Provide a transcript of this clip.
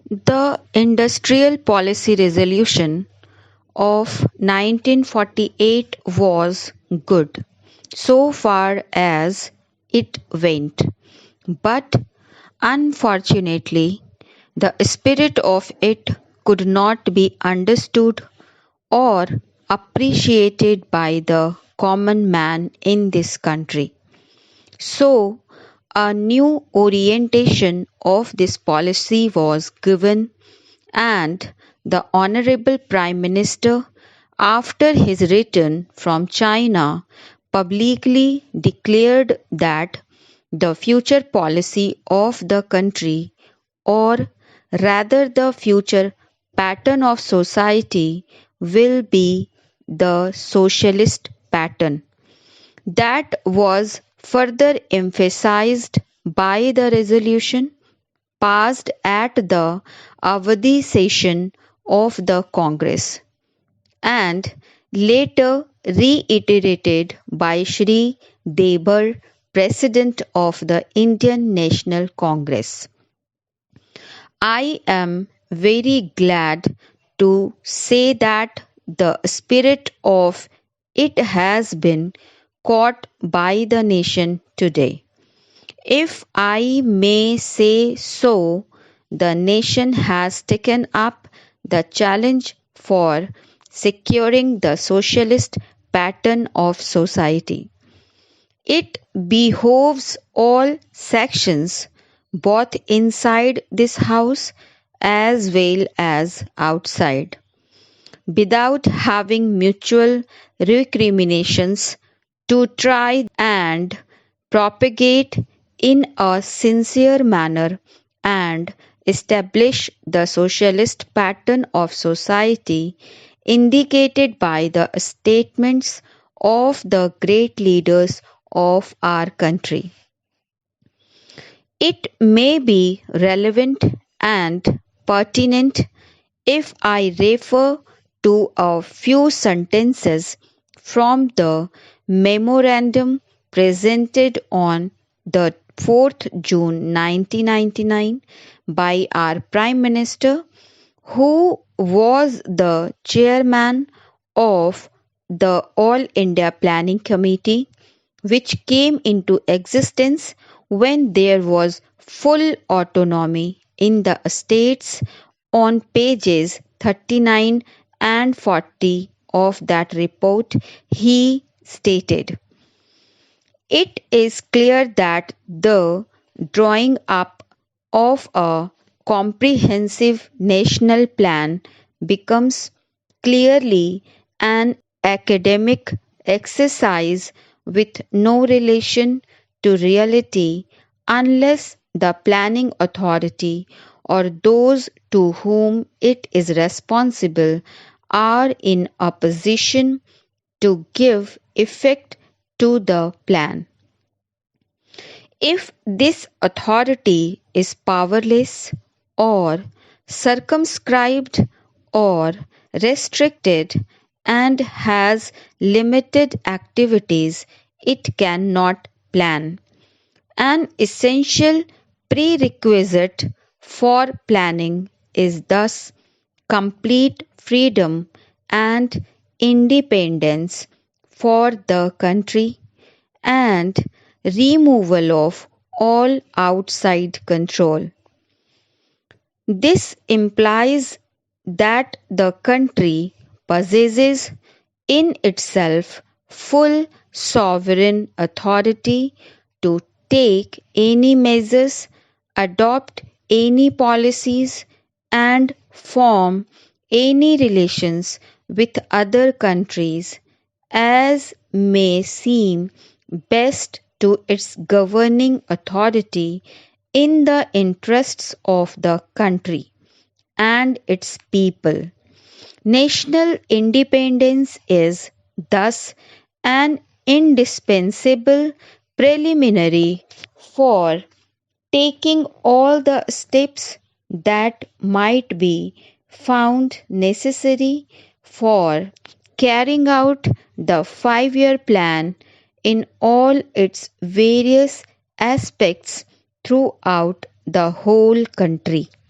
The Industrial Policy Resolution of 1948 was good so far as it went, but unfortunately, the spirit of it could not be understood or appreciated by the common man in this country. So, a new orientation of this policy was given, and the Honorable Prime Minister, after his return from China, publicly declared that the future policy of the country, or rather the future pattern of society, will be the socialist pattern. That was further emphasized by the resolution passed at the Avadi session of the Congress and later reiterated by Shri Debar, President of the Indian National Congress. I am very glad to say that the spirit of it has been caught by the nation today. If I may say so, the nation has taken up the challenge for securing the socialist pattern of society. It behoves all sections, both inside this house as well as outside, without having mutual recriminations, to try and propagate in a sincere manner and establish the socialist pattern of society indicated by the statements of the great leaders of our country. It may be relevant and pertinent if I refer to a few sentences from the memorandum presented on the 4th June 1999 by our Prime Minister, who was the chairman of the All India Planning Committee, which came into existence when there was full autonomy in the states. On pages 39 and 40 of that report, he stated, "It is clear that the drawing up of a comprehensive national plan becomes clearly an academic exercise with no relation to reality unless the planning authority or those to whom it is responsible are in a position to give effect to the plan. If this authority is powerless or circumscribed or restricted and has limited activities, it cannot plan. An essential prerequisite for planning is thus complete freedom and independence for the country and removal of all outside control. This implies that the country possesses in itself full sovereign authority to take any measures, adopt any policies, and form any relations with other countries as may seem best to its governing authority in the interests of the country and its people. National independence is thus an indispensable preliminary for taking all the steps that might be found necessary for carrying out the 5-year plan in all its various aspects throughout the whole country.